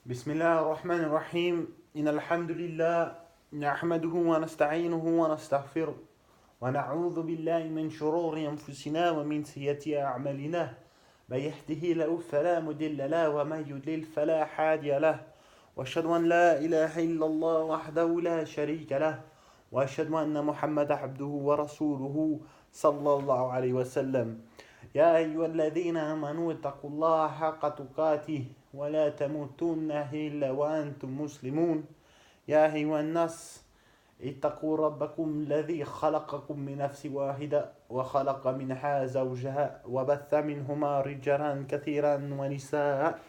بسم الله الرحمن الرحيم إن الحمد لله نحمده ونستعينه ونستغفره ونعوذ بالله من شرور أنفسنا ومن سيئات أعمالنا من يهده له فلا مضل له ومن يضلل فلا هادي له وأشهد أن لا إله إلا الله وحده لا شريك له وأشهد أن محمدا عبده ورسوله صلى الله عليه وسلم يا أيها الذين آمنوا اتقوا الله حق تقاته ولا تموتن إلا وأنتم مسلمون يا أيها الناس اتقوا ربكم الذي خلقكم من نفس واحدة وخلق منها زوجها وبث منهما رجالا كثيرا ونساء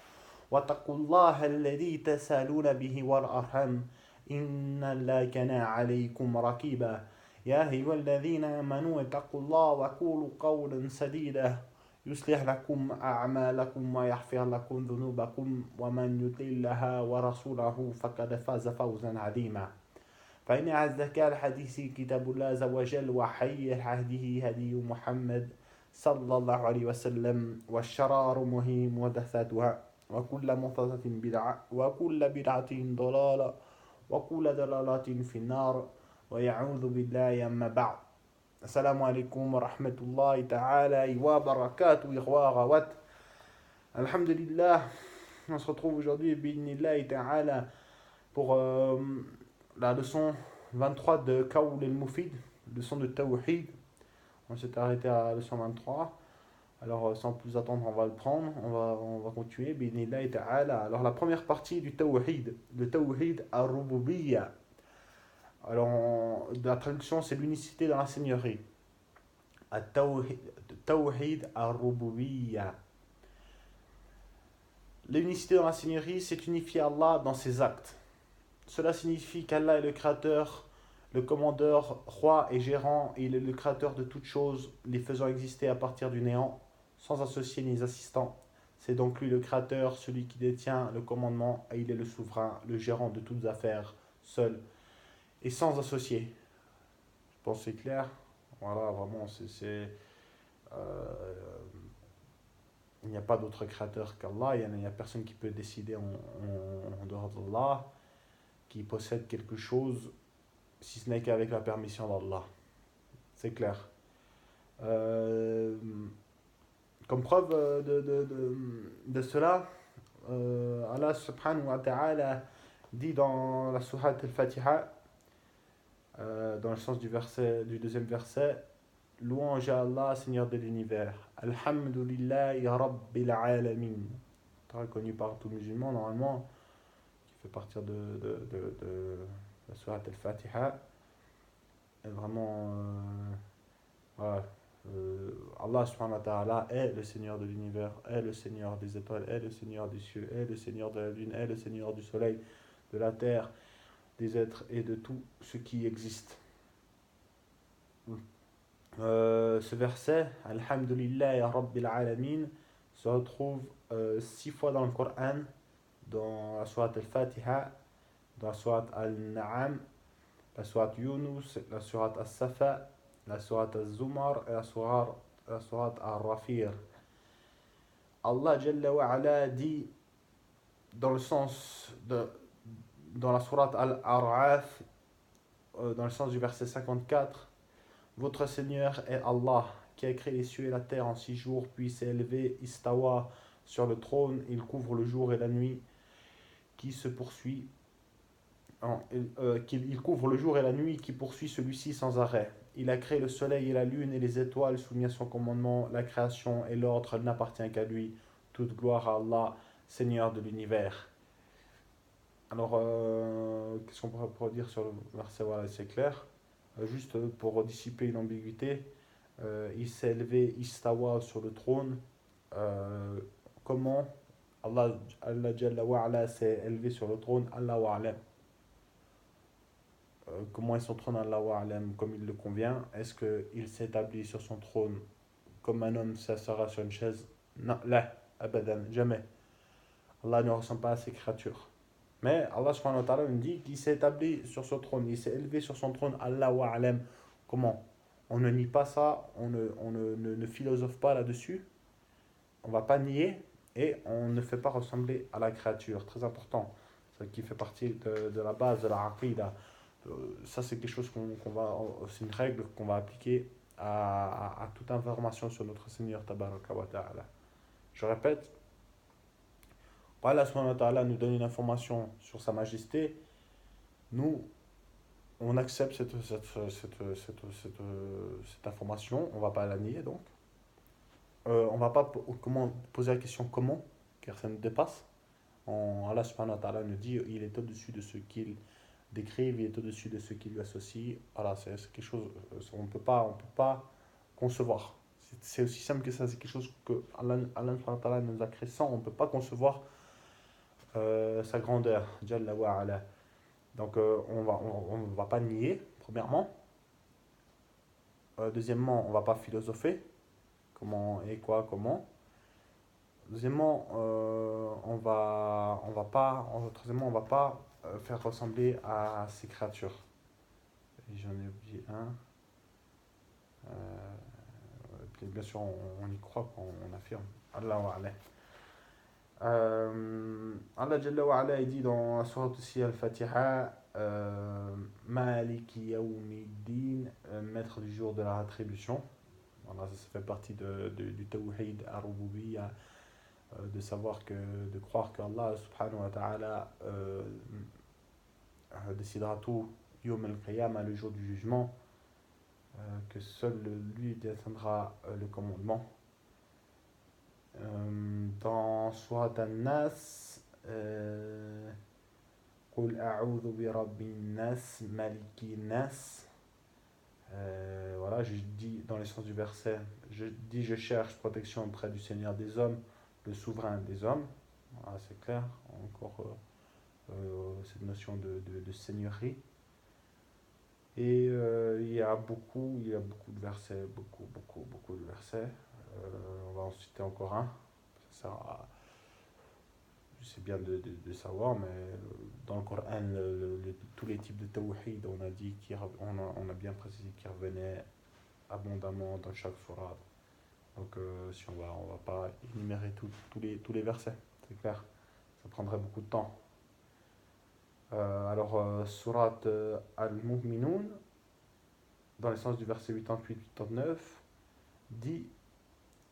واتقوا الله الذي تسالون به والأرحام إن الله كان عليكم رقيبا يا أيها الذين آمنوا اتقوا الله وقولوا قولا سديدا يصلح لكم أعمالكم ويغفر لكم ذنوبكم ومن يطع الله ورسوله فقد فاز فوزا عظيما فإن أصدق الحديث كتاب الله عز وجل وخير الهدي هدي محمد صلى الله عليه وسلم والشر الأمور محدثاتها وكل محدثة بدعة وكل بدعة ضلالة وكل ضلالة في النار ويعوذ بالله أما بعد. Assalamu alaikum wa rahmatullahi ta'ala wa barakatuh, ikhwa rawat. Alhamdulillah, on se retrouve aujourd'hui, bi'idhnillahi ta'ala, pour la leçon 23 de Qawl al-Mufid, leçon de Tawhid. On s'est arrêté à la leçon 23. Alors, sans plus attendre, on va le prendre, on va continuer, bi'idhnillahi ta'ala. Alors, la première partie du Tawhid, le Tawhid al-Rububiyya. Alors, la traduction, c'est l'unicité dans la seigneurie. Tawhid al-Rububiyya. L'unicité dans la seigneurie, c'est unifier Allah dans ses actes. Cela signifie qu'Allah est le créateur, le commandeur, roi et gérant, et il est le créateur de toutes choses, les faisant exister à partir du néant, sans associés ni assistants. C'est donc lui le créateur, celui qui détient le commandement, et il est le souverain, le gérant de toutes affaires, seul et sans associés. Je pense que c'est clair. Voilà, vraiment, il n'y a pas d'autre créateur qu'Allah. Il n'y a personne qui peut décider en dehors d'Allah, qui possède quelque chose, si ce n'est qu'avec la permission d'Allah. C'est clair. Comme preuve de cela, Allah subhanahu wa ta'ala dit dans la sourate al-Fatiha, dans le sens du deuxième verset, louange à Allah, Seigneur de l'univers. Alhamdulillahi Rabbil Alamin. Très reconnu par tout musulman, normalement, qui fait partir de la sourate al-Fatiha. Et vraiment, voilà, Allah subhanahu wa ta'ala est le Seigneur de l'univers, est le Seigneur des étoiles, est le Seigneur des cieux, est le Seigneur de la lune, est le Seigneur du soleil, de la terre, des êtres et de tout ce qui existe. Ce verset, Alhamdulillah ya Rabbil Alamin, se retrouve 6 fois dans le Coran, dans la sourate Al-Fatiha, dans la sourate Al-Na'am, la sourate Yunus, la sourate As-Safa, la sourate Al-Zumar et la sourate Al-Rafir. Allah Jalla wa Ala dit dans le sens dans la sourate Al-A'raf, dans le sens du verset 54, votre Seigneur est Allah, qui a créé les cieux et la terre en 6 jours, puis s'est élevé, istawa, sur le trône, il couvre le jour et la nuit, qui se poursuit, il couvre le jour et la nuit, qui poursuit celui-ci sans arrêt. Il a créé le soleil et la lune et les étoiles, soumis à son commandement, la création et l'ordre n'appartient qu'à lui. Toute gloire à Allah, Seigneur de l'univers. Alors, qu'est-ce qu'on pourrait dire sur le verset? Voilà, c'est clair. Juste pour dissiper une ambiguïté, il s'est élevé istawa sur le trône. Comment Allah Jalla wa Ala s'est élevé sur le trône? Allah wa Alam. Comment est son trône? Allah wa Alam, comme il le convient. Est-ce qu'il s'est établi sur son trône comme un homme s'assoira sur une chaise? Non, là, abadan, jamais. Allah ne ressemble pas à ses créatures. Mais Allah subhanahu wa ta'ala nous dit qu'il s'est établi sur son trône, il s'est élevé sur son trône, Allah wa alam. Comment? On ne nie pas ça, on ne philosophe pas là-dessus, on ne va pas nier, et on ne fait pas ressembler à la créature. Très important. Ça qui fait partie de la base de la aqidah. Ça, c'est quelque chose c'est une règle qu'on va appliquer à toute information sur notre Seigneur Tabaraka wa Ta'ala. Je répète, Allah subhanahu wa ta'ala nous donne une information sur sa majesté. Nous, on accepte cette information, on ne va pas la nier donc. On ne va pas poser la question comment, car ça nous dépasse. Allah subhanahu wa ta'ala nous dit il est au-dessus de ce qu'il décrit, il est au-dessus de ce qu'il lui associe. Voilà, c'est quelque chose on ne peut pas concevoir. C'est aussi simple que ça, c'est quelque chose que Allah subhanahu wa ta'ala nous a créé sans, on ne peut pas concevoir sa grandeur, Jalla wa ala. Donc on ne va pas nier, premièrement. Deuxièmement, on ne va pas philosopher. Comment et quoi, comment. Deuxièmement, troisièmement, on va pas faire ressembler à ces créatures. Et j'en ai oublié un. Bien sûr, on y croit quand on affirme. Allah wa ala. Allah Jalla wa ala, il dit dans la sourate aussi Al-Fatiha, Maliki Yawmiddin, maître du jour de la rétribution. Voilà, ça fait partie du Tawhid Ar-Rububiyya, de croire qu'Allah subhanahu wa ta'ala décidera tout Yawm al-Qiyamah, le jour du jugement, que seul lui détiendra le commandement. Dans Surat An-Nas, Qul a'udhu bi rabbin nas, maliki nas. Voilà, je dis dans les sens du verset, je cherche protection auprès du Seigneur des hommes, le souverain des hommes. Voilà, c'est clair, encore cette notion de seigneurie. Et il y a beaucoup de versets, beaucoup de versets. On va en citer encore un. C'est bien de savoir, mais dans le Coran, tous les types de tawhid, on a dit on a bien précisé qu'ils revenaient abondamment dans chaque surat. Donc, si on va pas énumérer tous les versets, c'est clair, ça prendrait beaucoup de temps. Surat Al-Mu'minun, dans le sens du verset 88-89, dit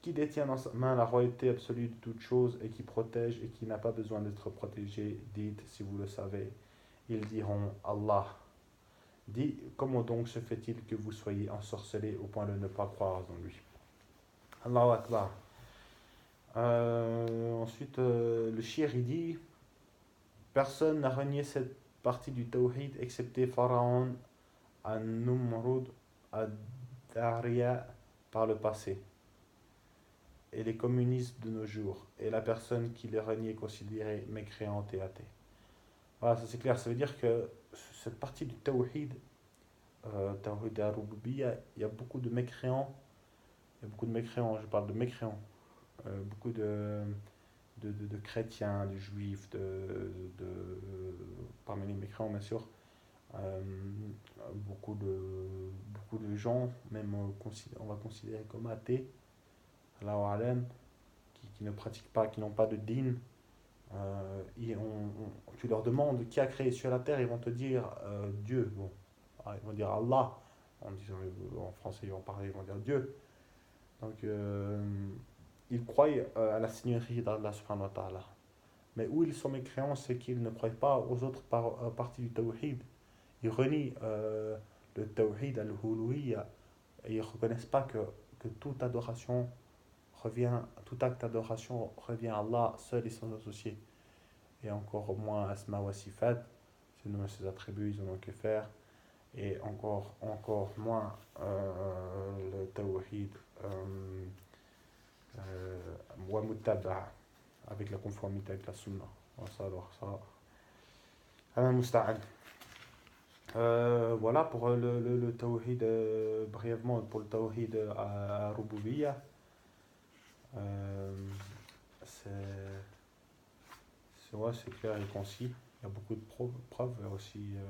qui détient dans sa main la royauté absolue de toute chose et qui protège et qui n'a pas besoin d'être protégé, dites si vous le savez. Ils diront Allah. Dit comment donc se fait-il que vous soyez ensorcelés au point de ne pas croire en lui. Allahu Akbar. Ensuite, le shir il dit personne n'a renié cette partie du tawhid excepté Pharaon, An-Numrud, Ad-Dariya par le passé, et les communistes de nos jours, et la personne qui les renie est considérée mécréante et athée. Voilà, ça c'est clair, ça veut dire que cette partie du tawhid, tawhid al-rububiyya, il y a beaucoup de mécréants, je parle de mécréants, beaucoup de chrétiens, de juifs, parmi les mécréants bien sûr, beaucoup de gens, même on va considérer comme athées, qui ne pratiquent pas, qui n'ont pas de din. Tu leur demandes qui a créé sur la terre, ils vont te dire Dieu. Bon, ils vont dire Allah. En français, ils vont dire Dieu. Donc, ils croient à la seigneurie d'Allah subhanahu wa ta'ala. Mais où ils sont mécréants, c'est qu'ils ne croient pas aux autres parties du tawhid. Ils renient le tawhid al-huluwiyya et ils ne reconnaissent pas que toute tout acte d'adoration revient à Allah seul et sans associé. Et encore moins Asma wa Sifat, ses noms et ses attributs, ils n'en ont que faire. Et encore moins le tawhid wa muttaba'a, avec la conformité avec la sunna. Voilà pour le tawhid, brièvement pour le tawhid à Rububiyya. C'est clair et concis. Il y a beaucoup de preuves, il y a aussi il y a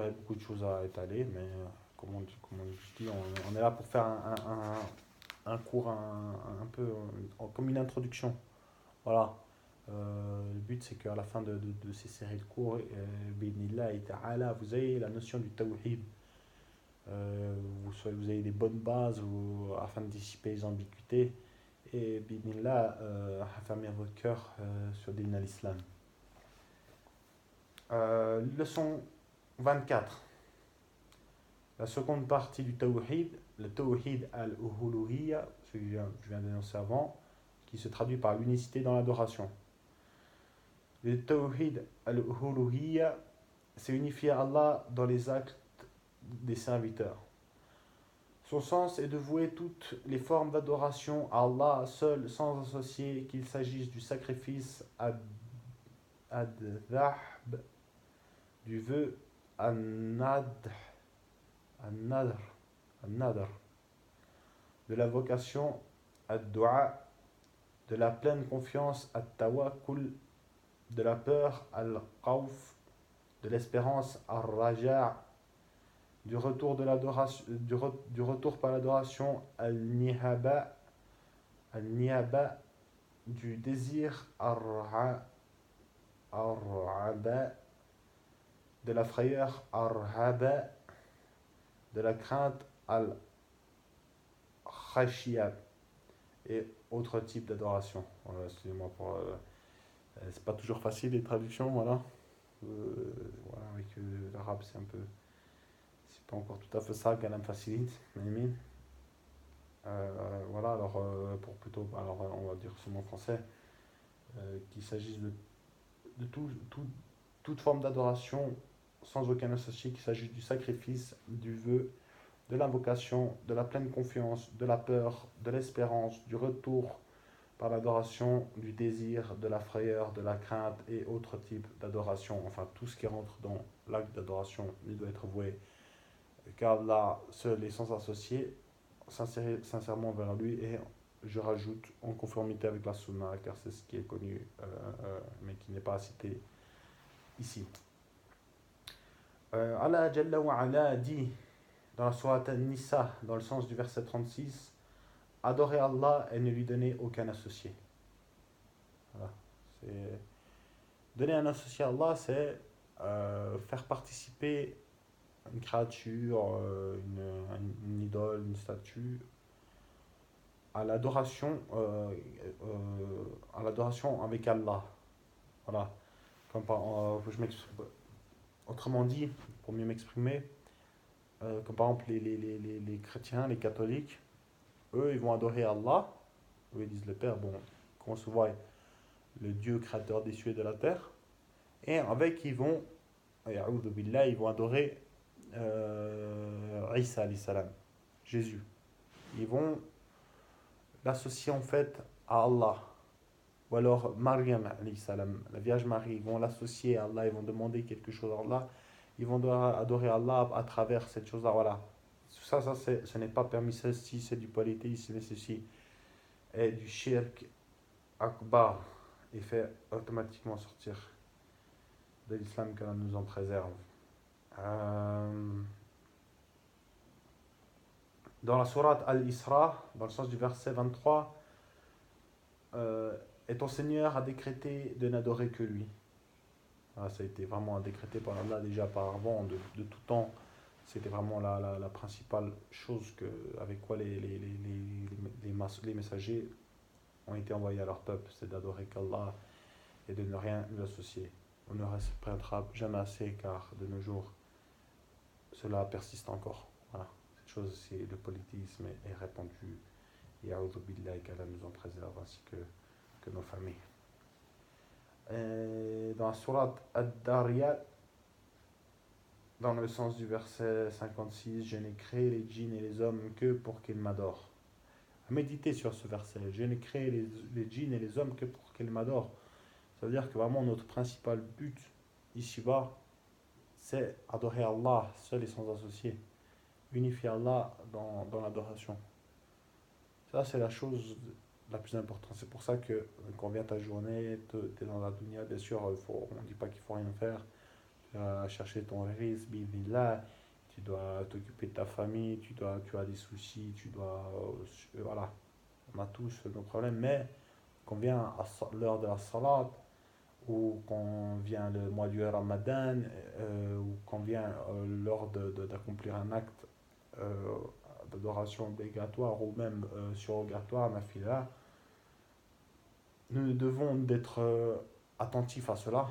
beaucoup de choses à étaler, mais comme on dit, on est là pour faire un cours un peu comme une introduction. Voilà. Le but, c'est qu'à la fin de ces séries de cours, bi'idhnillahi ta'ala, vous avez la notion du tawhid. Vous avez des bonnes bases afin de dissiper les ambiguïtés. Et bi'idhnillah, affermir votre cœur sur din al-Islam. Leçon 24. La seconde partie du tawhid, le tawhid al-uhuluhiyya, ce que je viens d'énoncer avant, qui se traduit par l'unicité dans l'adoration. Le tawhid al-uhuluhiyya, c'est unifier Allah dans les actes des serviteurs. Son sens est de vouer toutes les formes d'adoration à Allah seul, sans associer, qu'il s'agisse du sacrifice ad-dhahb, du vœu an-nadr, de la vocation ad-du'a, de la pleine confiance at-tawakkul, de la peur al-khawf, de l'espérance al-raja', du retour de l'adoration, du retour par l'adoration al-nihaba, du désir ar-ra'aba, de la frayeur ar-haba, de la crainte al-khashiyat et autres types d'adoration. Voilà, excusez-moi pour c'est pas toujours facile les traductions, voilà. Voilà, avec l'arabe c'est un peu, c'est pas encore tout à fait ça qu'elle me facilite, voilà, alors pour plutôt, alors on va dire seulement en français, qu'il s'agisse de toute forme d'adoration sans aucun associé, qu'il s'agisse du sacrifice, du vœu, de l'invocation, de la pleine confiance, de la peur, de l'espérance, du retour par l'adoration, du désir, de la frayeur, de la crainte et autres types d'adoration. Enfin, tout ce qui rentre dans l'acte d'adoration, il doit être voué car Allah seul est sans associé, sincèrement vers lui, et je rajoute en conformité avec la sunna, car c'est ce qui est connu, mais qui n'est pas cité ici. Allah Jalla wa Ala dit dans la sourate An-Nisa, dans le sens du verset 36, adorer Allah et ne lui donner aucun associé. Voilà. Donner un associé à Allah, c'est faire participer une créature, une idole, une statue, à l'adoration avec Allah. Voilà. Comme autrement dit, pour mieux m'exprimer, comme par exemple les chrétiens, les catholiques, eux, ils vont adorer Allah. Eux, ils disent le Père, bon, qu'on se voit le Dieu créateur des cieux et de la terre. Et avec, ils vont adorer Isa alayhi salam, Jésus. Ils vont l'associer en fait à Allah. Ou alors Maryam alayhi salam, la Vierge Marie, ils vont l'associer à Allah, ils vont demander quelque chose à Allah. Ils vont adorer Allah à travers cette chose-là. Voilà. Ça ce n'est pas permis. Ceci, c'est du polythéisme, ceci est du shirk akbar et fait automatiquement sortir de l'islam, qu'Allah nous en préserve. Dans la sourate Al-Isra, dans le sens du verset 23, et ton Seigneur a décrété de n'adorer que lui. Ah, ça a été vraiment décrété par Allah déjà par avant, de tout temps. C'était vraiment la principale chose avec quoi les messagers ont été envoyés à leur peuple, c'est d'adorer qu'Allah et de ne rien lui associer. On ne répétera jamais assez, car de nos jours, cela persiste encore. Voilà. Cette chose, c'est le polythéisme est répandu. Et a'udhu billahi, qu'Allah nous en préserve, ainsi que nos familles. Et dans la sourate Ad-Dariyat, dans le sens du verset 56, je n'ai créé les djinns et les hommes que pour qu'ils m'adorent. Méditez sur ce verset. Je n'ai créé les djinns et les hommes que pour qu'ils m'adorent. Ça veut dire que vraiment notre principal but ici-bas, c'est adorer Allah seul et sans associé. Unifier Allah dans l'adoration. Ça, c'est la chose la plus importante. C'est pour ça que quand vient ta journée, tu es dans la dunya, bien sûr, on ne dit pas qu'il faut rien faire. Tu vas chercher ton rizq, billah, tu dois t'occuper de ta famille, tu as des soucis, voilà, on a tous nos problèmes, mais quand vient l'heure de la salat, ou quand vient le mois du Ramadan, ou quand vient l'heure d'accomplir un acte euh, d'adoration obligatoire ou même surrogatoire, nafila, nous devons d'être attentifs à cela,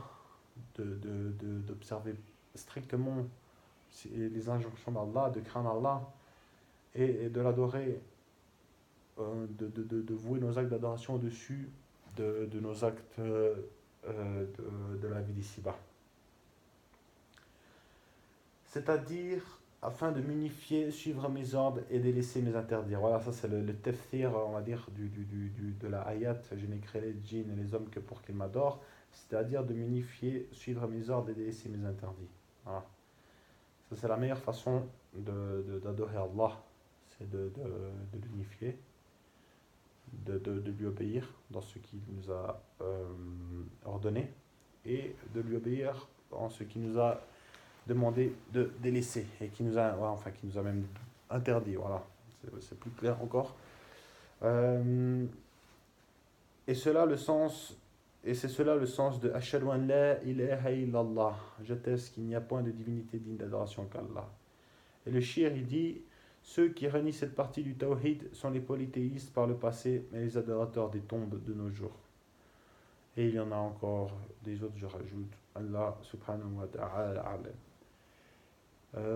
d'observer strictement les injonctions d'Allah, de craindre Allah et de l'adorer, de vouer nos actes d'adoration au-dessus de nos actes de la vie d'ici-bas. C'est-à-dire, afin de m'unifier, suivre mes ordres et délaisser mes interdits. Voilà, ça c'est le tafsir, on va dire, de la ayat. Je n'ai créé les djinns et les hommes que pour qu'ils m'adorent. C'est-à-dire de m'unifier, suivre mes ordres et délaisser mes interdits. Voilà. Ça c'est la meilleure façon d'adorer Allah. C'est de l'unifier, de lui obéir dans ce qu'il nous a ordonné et de lui obéir en ce qu'il nous a demandé de délaisser et qui nous a, ouais, enfin, qui nous a même interdit. Voilà, c'est plus clair encore. Euh, et cela le sens et c'est cela le sens de Ashhadu an la ilaha illallah. J'atteste qu'il n'y a point de divinité digne d'adoration qu'Allah. Et le shir il dit ceux qui renient cette partie du tawhid sont les polythéistes par le passé, mais les adorateurs des tombes de nos jours. Et il y en a encore des autres, je rajoute. Allah subhanahu wa ta'ala alam.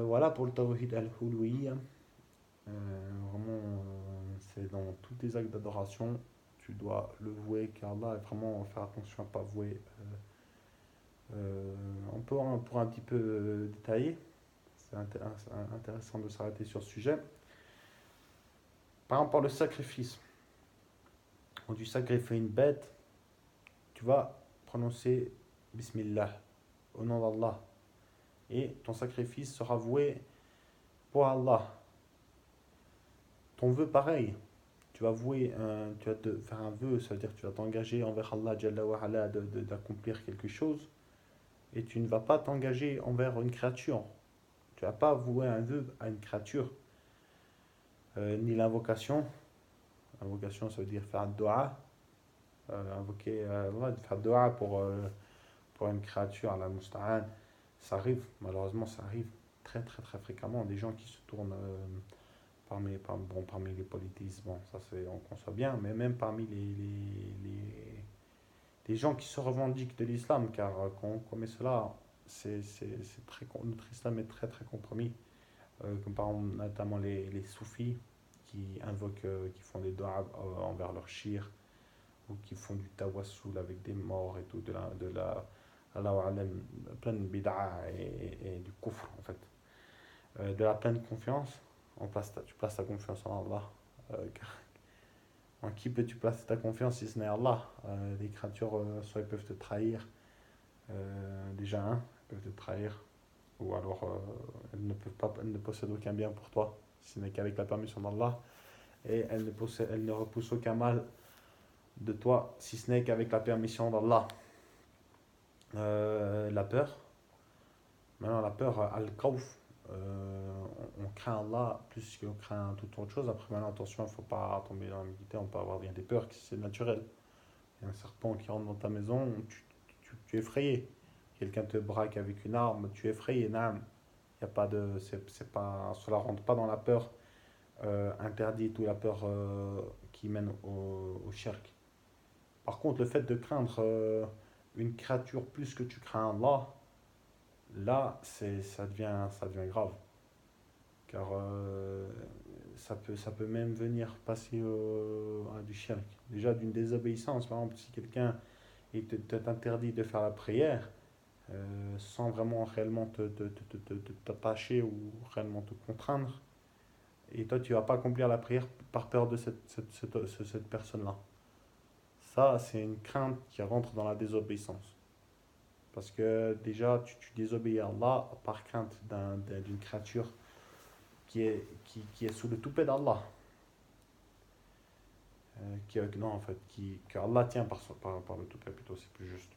Voilà pour le tawhid al-hulwiyya. Vraiment, c'est dans tous tes actes d'adoration, tu dois le vouer car Allah, et vraiment faire attention à ne pas vouer. On pourra un petit peu détailler, c'est intéressant de s'arrêter sur ce sujet. Par exemple, le sacrifice. Quand tu sacrifies une bête, tu vas prononcer Bismillah, au nom d'Allah. Et ton sacrifice sera voué pour Allah. Ton vœu pareil, tu vas te faire un vœu, ça veut dire que tu vas t'engager envers Allah Jalla wa ala d'accomplir quelque chose et tu ne vas pas t'engager envers une créature. Tu ne vas pas vouer un vœu à une créature, ni l'invocation. L'invocation, ça veut dire faire un dua, invoquer Allah, faire dua pour une créature, la musta'an. Ça arrive, malheureusement, ça arrive très très très fréquemment, des gens qui se tournent. Parmi les polythéistes, bon, ça on conçoit bien, mais même parmi les gens qui se revendiquent de l'islam, car quand on commet cela, notre islam est très très compromis. Comme par exemple, notamment les soufis qui invoquent, qui font des doigts envers leur shir, ou qui font du tawassul avec des morts et tout, Allahu alam, plein de bid'a et du kufr en fait. De la pleine confiance. Tu places ta confiance en Allah. En qui peux-tu placer ta confiance si ce n'est Allah? Les créatures, soit ils peuvent te trahir, déjà elles peuvent te trahir, ou alors elles ne possèdent aucun bien pour toi, si ce n'est qu'avec la permission d'Allah, et elles ne repoussent aucun mal de toi, si ce n'est qu'avec la permission d'Allah. La peur. Maintenant, la peur, al-khawf. On craint Allah plus qu'on craint toute autre chose. Après, maintenant, attention, il ne faut pas tomber dans l'ambiguïté. On peut avoir bien des peurs, c'est naturel. Il y a un serpent qui rentre dans ta maison, tu es effrayé. Quelqu'un te braque avec une arme, tu es effrayé. Non, il y a pas de, c'est pas, cela rentre pas dans la peur interdite ou la peur qui mène au shirk. Par contre, le fait de craindre une créature plus que tu crains Allah, là, ça devient grave. Car ça peut même venir passer à du shirk. Déjà d'une désobéissance, par exemple, si quelqu'un t'interdit de faire la prière, sans vraiment réellement t'attacher ou réellement te contraindre, et toi tu vas pas accomplir la prière par peur de cette personne-là. Ça, c'est une crainte qui rentre dans la désobéissance. Parce que déjà, tu désobéis à Allah par crainte d'une créature qui est sous le toupet d'Allah. Non, en fait, que Allah tient par le toupet, plutôt, c'est plus juste.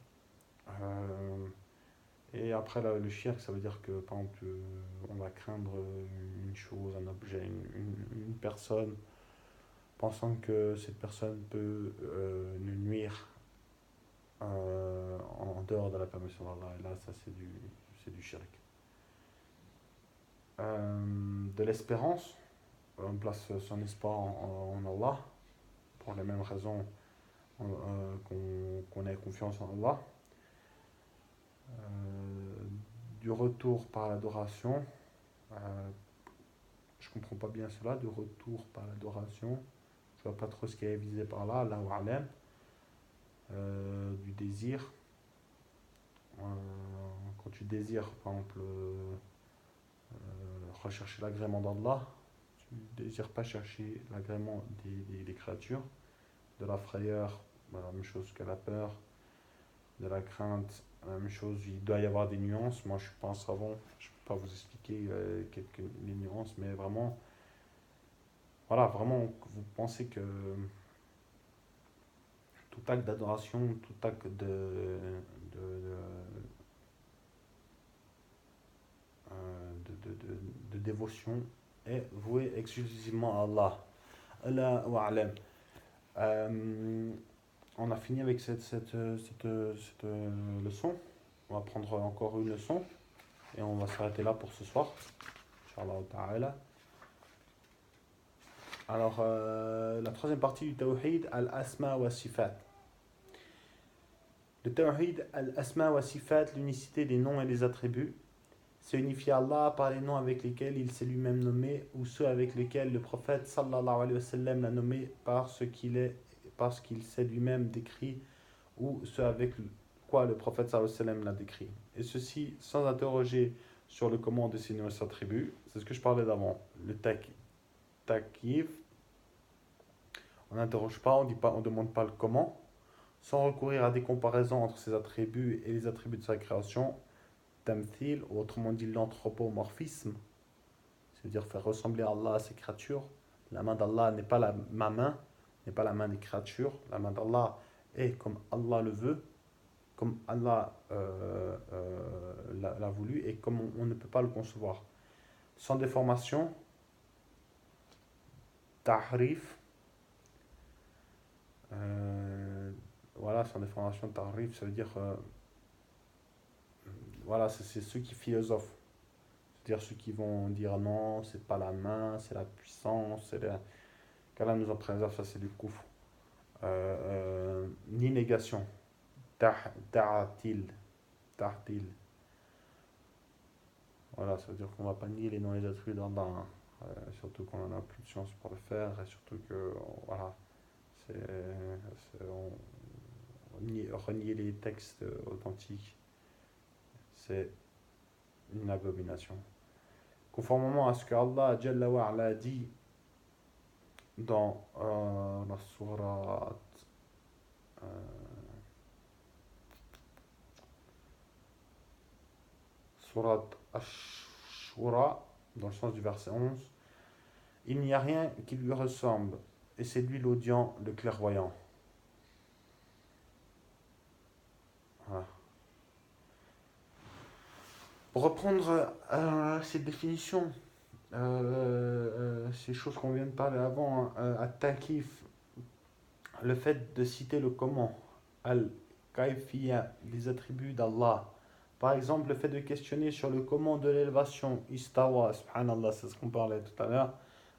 Et après, là, le shirk, ça veut dire que, par exemple, on va craindre une chose, un objet, une personne, pensant que cette personne peut nous nuire en dehors de la permission d'Allah. Et là, ça, c'est du shirk. De l'espérance, on place son espoir en Allah, pour les mêmes raisons qu'on ait confiance en Allah. Euh, du retour par l'adoration, je comprends pas bien cela, de retour par l'adoration, je vois pas trop ce qui est visé par là, Allahu a'lam. Du désir, euh, quand tu désires par exemple rechercher l'agrément d'Allah, tu ne désires pas chercher l'agrément des créatures, de la frayeur, la même chose que la peur, de la crainte, la même chose, il doit y avoir des nuances. Moi, je suis pas un savant, je ne peux pas vous expliquer quelques les nuances, mais vraiment, voilà, vraiment, vous pensez que tout acte d'adoration, tout acte de dévotion est voué exclusivement à Allah. Allah wa alam. Euh, on a fini avec cette leçon. On va prendre encore une leçon et on va s'arrêter là pour ce soir. Inch'Allah ta'ala. Alors, la troisième partie du Tawhid, Al-Asma wa Sifat. Le Tawhid, Al-Asma wa Sifat, l'unicité des noms et des attributs, c'est unifier Allah par les noms avec lesquels il s'est lui-même nommé ou ceux avec lesquels le prophète sallallahu alayhi wa sallam l'a nommé parce qu'il s'est lui-même décrit ou ceux avec quoi le prophète sallallahu alayhi wa sallam l'a décrit. Et ceci sans interroger sur le comment de ces noms et ses attributs. C'est ce que je parlais d'avant. Le takif, on n'interroge pas, on dit pas, on demande pas le comment, sans recourir à des comparaisons entre ses attributs et les attributs de sa création. Tamthil, ou autrement dit l'anthropomorphisme, c'est-à-dire faire ressembler Allah à ses créatures. La main d'Allah n'est pas ma main, n'est pas la main des créatures. La main d'Allah est comme Allah le veut, comme Allah l'a voulu et comme on ne peut pas le concevoir. Sans déformation, tahrif, voilà, sans déformation, tahrif, ça veut dire, voilà, c'est ceux qui philosophent. C'est-à-dire ceux qui vont dire non, c'est pas la main, c'est la puissance, c'est la... qu'Allah nous en préserve, ça c'est du kufr. Ni négation. Ta'atil. Ta'atil. Voilà, ça veut dire qu'on va pas nier les noms et les attributs d'Allah. Hein. Surtout qu'on en a plus de chance pour le faire, et surtout que, voilà, renier les textes authentiques, c'est une abomination. Conformément à ce que Allah Jalla wa Ala a dit dans la sourate euh, sourate Ash-Shura, dans le sens du verset 11, il n'y a rien qui lui ressemble, et c'est lui l'audient, le clairvoyant. Voilà. Pour reprendre cette définition, ces choses qu'on vient de parler avant, hein, à Takif, le fait de citer le comment, al-Kayfiyya, les attributs d'Allah. Par exemple, le fait de questionner sur le comment de l'élévation, Istawa, subhanallah, c'est ce qu'on parlait tout à l'heure,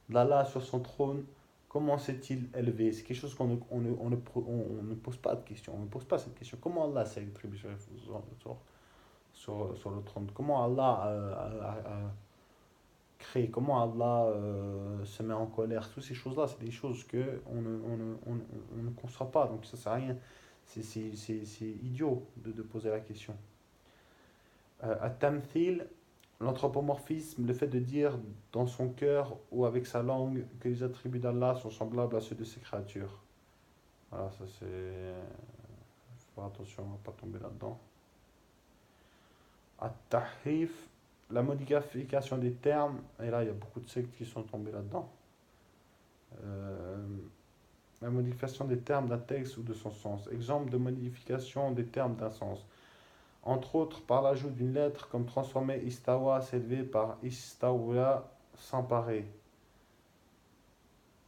d'Allah sur son trône, comment s'est-il élevé? C'est quelque chose qu'on ne pose pas de question, on ne pose pas cette question. Comment Allah s'est élevé sur le trône? Comment Allah a créé? Comment Allah se met en colère? Toutes ces choses-là, c'est des choses on ne conçoit pas, donc ça sert à rien. C'est idiot de poser la question. At-tamthil, l'anthropomorphisme, le fait de dire dans son cœur ou avec sa langue que les attributs d'Allah sont semblables à ceux de ses créatures. Voilà, ça c'est. Faut faire attention à ne pas tomber là-dedans. At-tahrif, la modification des termes, et là il y a beaucoup de sectes qui sont tombés là-dedans. La modification des termes d'un texte ou de son sens. Exemple de modification des termes d'un sens. entre autres par l'ajout d'une lettre comme transformer istawa s'élever par istawla s'emparer.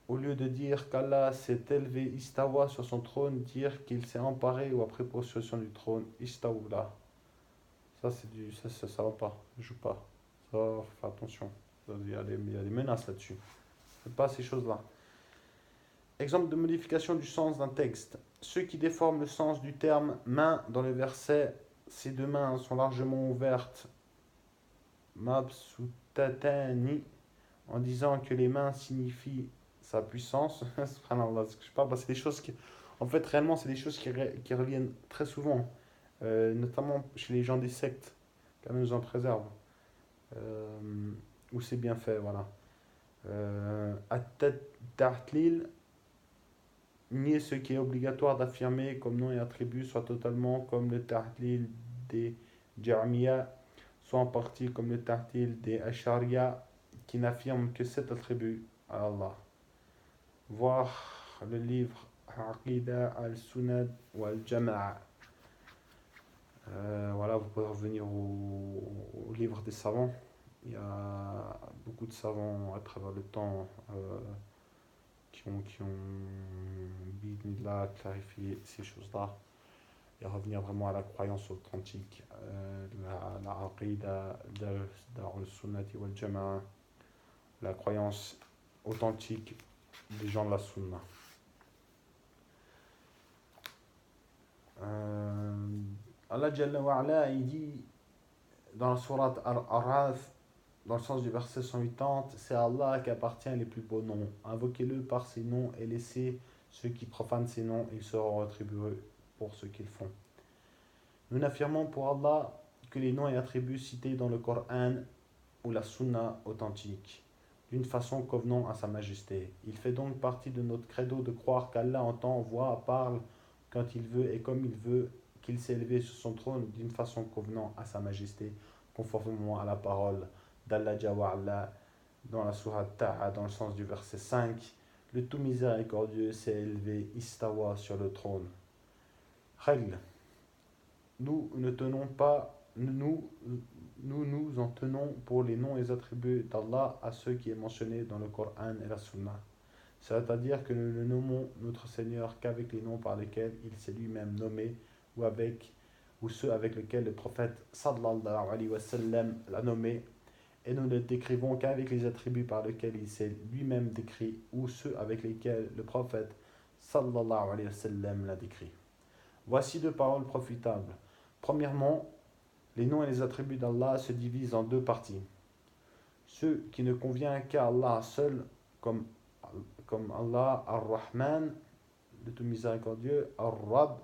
Au lieu de dire qu'Allah s'est élevé istawa sur son trône, dire qu'il s'est emparé ou a pris possession du trône istawla. Ça c'est ça va pas, je joue pas. Ça faut faire attention. Il y a des menaces là-dessus. Faites pas ces choses-là. Exemple de modification du sens d'un texte. Ceux qui déforment le sens du terme main dans le verset, ces deux mains sont largement ouvertes, mabsutatani, en disant que les mains signifient sa puissance. Subhanallah, ce que je parle, c'est des choses qui, en fait, réellement, c'est des choses qui reviennent très souvent, notamment chez les gens des sectes, qu'Allah nous en préserve, où c'est bien fait, voilà. At-tahlil, nier ce qui est obligatoire d'affirmer comme nom et attribut, soit totalement comme le tahlil des Ja'miya, soit en partie comme le tahlil des Ashariya, qui n'affirment que cet attribut à Allah. Voir le livre Aqida al-Sunnah ou al-Jama'a. Voilà, vous pouvez revenir au livre des savants. Il y a beaucoup de savants à travers le temps qui ont bidnillah, clarifié ces choses-là et revenir vraiment à la croyance authentique, la aqida al-Sunnati wal-Jama'a, la croyance authentique des gens de la Sunna. Allah Jalla wa Ala, il dit dans la sourate Al-Araf, dans le sens du verset 180, c'est à Allah qu'appartient les plus beaux noms. Invoquez-le par ses noms et laissez ceux qui profanent ses noms, ils seront rétribués pour ce qu'ils font. Nous n'affirmons pour Allah que les noms et attributs cités dans le Coran ou la Sunna authentique, d'une façon convenant à sa majesté. Il fait donc partie de notre credo de croire qu'Allah entend, voit, parle quand il veut et comme il veut, qu'il s'est élevé sur son trône d'une façon convenant à sa majesté, conformément à la parole d'Allah Jawa'ala dans la sourate Ta'a, dans le sens du verset 5. Le tout miséricordieux s'est élevé istawa sur le trône. Règle. Nous ne tenons pas, nous en tenons pour les noms et les attributs d'Allah à ceux qui est mentionné dans le Coran et la Sunna. C'est-à-dire que nous ne nommons notre Seigneur qu'avec les noms par lesquels il s'est lui-même nommé ou ceux avec lesquels le prophète sallallahu alayhi wa sallam l'a nommé, et nous ne le décrivons qu'avec les attributs par lesquels il s'est lui-même décrit ou ceux avec lesquels le prophète sallallahu alayhi wa sallam l'a décrit. Voici deux paroles profitables. Premièrement, les noms et les attributs d'Allah se divisent en deux parties. Ceux qui ne conviennent qu'à Allah seul, comme Allah Ar-Rahman, le tout miséricordieux, Ar-Rab,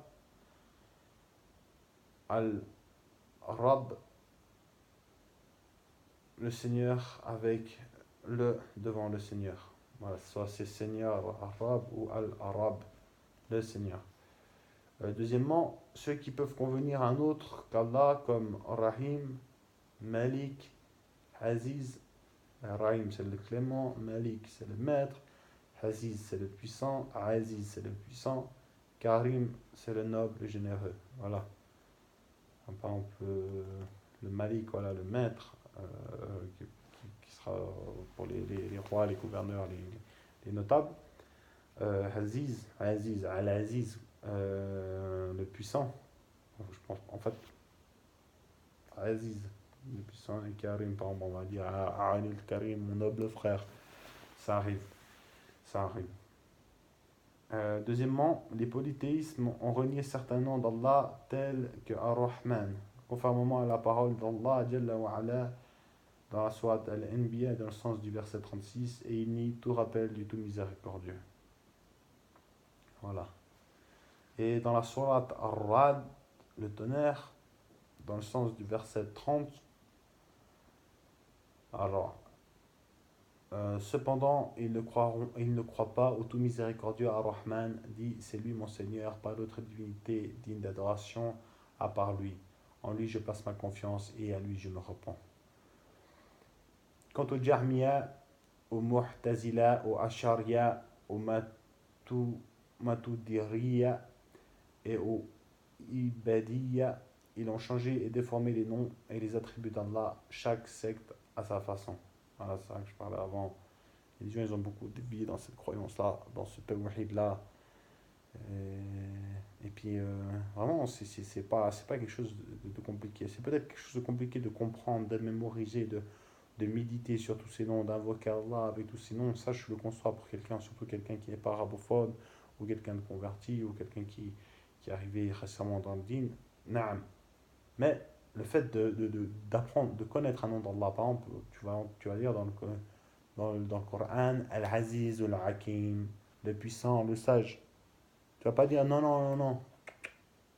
Al-Rab, le Seigneur avec le devant le Seigneur. Voilà, soit c'est Seigneur Ar-Rab ou Al-Arab, le Seigneur. Deuxièmement, ceux qui peuvent convenir à un autre qu'Allah comme Rahim, Malik, Aziz. Rahim c'est le clément, Malik c'est le maître, Aziz c'est le puissant, Aziz c'est le puissant, Karim c'est le noble, le généreux. Voilà. Par exemple, le Malik, voilà, le maître, qui sera pour les rois, les gouverneurs, les notables. Aziz, Al-Aziz, le puissant. Je pense, en fait, Aziz, le puissant, et Karim, par exemple, on va dire A'anil Karim, mon noble frère. Ça arrive. Ça arrive. Deuxièmement, les polythéismes ont renié certains noms d'Allah tels que Ar-Rahman, conformément à la parole d'Allah Jalla wa Ala dans la sourate Al-Anbiya dans le sens du verset 36, et il nie tout rappel du tout miséricordieux. Voilà. Et dans la sourate Ar-Rad, le tonnerre, dans le sens du verset 30, alors, cependant, ils ne croient pas au tout miséricordieux Ar-Rahman, dit c'est lui mon Seigneur, pas d'autre divinité digne d'adoration à part lui. En lui je place ma confiance et à lui je me repens. Quant aux Jahmiya, aux Mu'tazila, aux Ashariya, aux Matudiriya et aux Ibadiya, ils ont changé et déformé les noms et les attributs d'Allah, chaque secte à sa façon. Voilà, c'est ça que je parlais avant. Les gens, ils ont beaucoup dévié dans cette croyance-là, dans ce tawhid-là. Et puis, vraiment, c'est pas quelque chose de compliqué. C'est peut-être quelque chose de compliqué de comprendre, de mémoriser, de méditer sur tous ces noms, d'invoquer Allah avec tous ces noms. Ça, je le conçois pour quelqu'un, surtout quelqu'un qui n'est pas arabophone, ou quelqu'un de converti, ou quelqu'un qui est arrivé récemment dans le dîn. Naam. Mais le fait d'apprendre, de connaître un nom d'Allah, par exemple, tu vas lire dans le Coran, Al-Aziz ou Al-Hakim, le puissant, le sage. Tu vas pas dire non, non, non, non,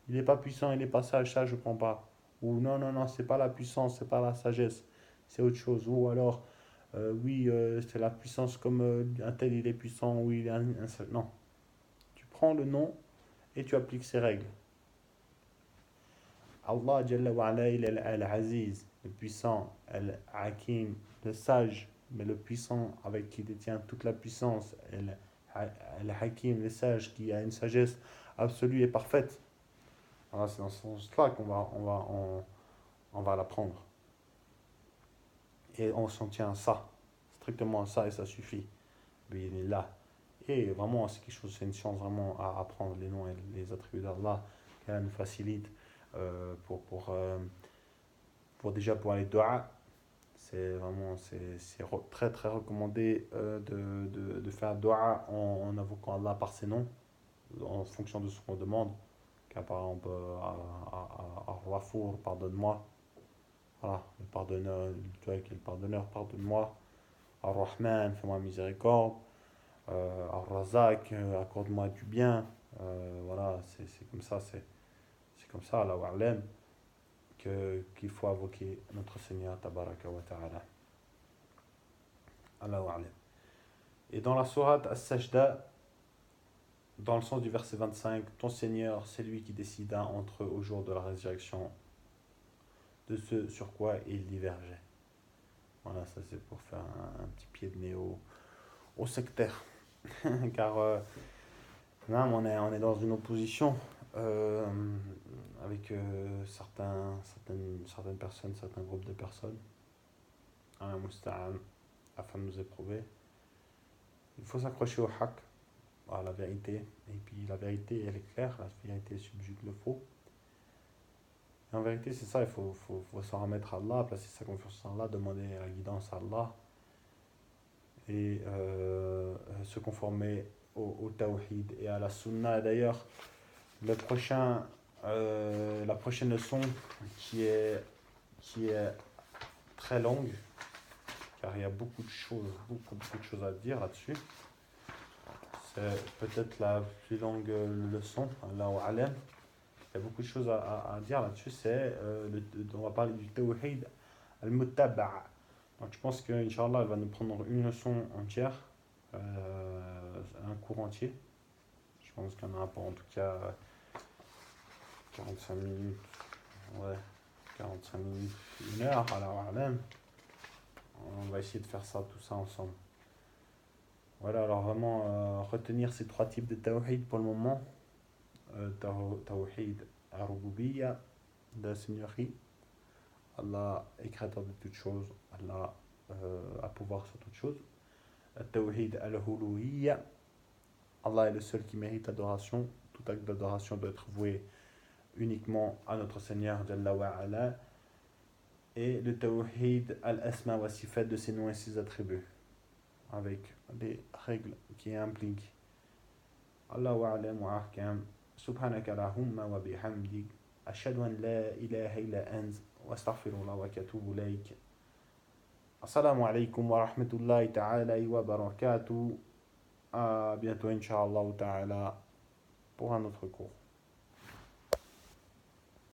il n'est pas puissant, il n'est pas sage, ça je prends pas. Ou non, non, non, c'est pas la puissance, c'est pas la sagesse, c'est autre chose. Ou alors, oui, c'est la puissance comme un tel il est puissant, oui, il est un seul. Non, tu prends le nom et tu appliques ses règles. Allah Jalla wa ala, il est Al-Aziz, le puissant, Al-Hakim, le sage, mais le puissant avec qui détient toute la puissance, Al-Hakim, le sage qui a une sagesse absolue et parfaite. Voilà, c'est dans ce sens-là on va l'apprendre. Et on s'en tient à ça, strictement à ça, et ça suffit. Là. Et vraiment, c'est quelque chose, c'est une chance vraiment à apprendre les noms et les attributs d'Allah, qui nous facilite pour déjà pour les doigts. C'est vraiment très très recommandé de faire doigt en invoquant Allah par ses noms, en fonction de ce qu'on demande. Car par exemple, Rafour, pardonne-moi. Voilà, le pardonneur, tu vois, qui est le pardonneur, pardonne-moi. Ar-Rahman, fais-moi miséricorde. Ar-Razak, accorde-moi du bien. Voilà, c'est comme ça, c'est comme ça, Allah wa'alam, qu'il faut invoquer notre Seigneur, Tabaraka wa Ta'ala. Allah wa'alam. Et dans la sourate As-Sajda, dans le sens du verset 25, ton Seigneur, c'est lui qui décida entre eux au jour de la résurrection de ce sur quoi ils divergeaient. Voilà, ça c'est pour faire un petit pied de nez au sectaire. Car là, on est dans une opposition avec certaines personnes, certains groupes de personnes, un musta'an, afin de nous éprouver. Il faut s'accrocher au haqq, à la vérité. Et puis la vérité, elle est claire, la vérité subjugue le faux. Et en vérité, c'est ça, il faut s'en remettre à Allah, placer sa confiance en Allah, demander la guidance à Allah et se conformer au tawhid et à la sunna. D'ailleurs, la prochaine leçon qui est très longue, car il y a beaucoup de choses à dire là-dessus. C'est peut-être la plus longue leçon, Allahu a'lam. Il y a beaucoup de choses à dire là-dessus. On va parler du tawhid al-muttaba'a. Donc je pense qu'Inch'Allah, elle va nous prendre une leçon entière, un cours entier. Je pense qu'il y en a pour en tout cas 45 minutes, ouais, 45 minutes, une heure, alors on va essayer de faire ça, tout ça ensemble. Voilà, alors vraiment retenir ces trois types de tawhid pour le moment. Tawhid al-rububiyya, de la seigneurie. Allah est créateur de toutes choses, Allah a pouvoir sur toutes choses. Tawhid al-huluhiyya, Allah est le seul qui mérite l'adoration. Tout acte d'adoration doit être voué uniquement à notre Seigneur Jalla wa ala. Et le tawhid al-asma wa sifat, de ses noms et ses attributs, avec les règles qui impliquent. Allahu a'lam wa ahkam. Subhanaka lahumma wa bihamdik. Ashhadu an la ilaha illa ant wa astaghfirullah wa atubu ilayk. Assalamu alaikum wa rahmatullahi ta'ala wa barakatuh. À bientôt, Inch'Allah ta'ala, pour un autre cours.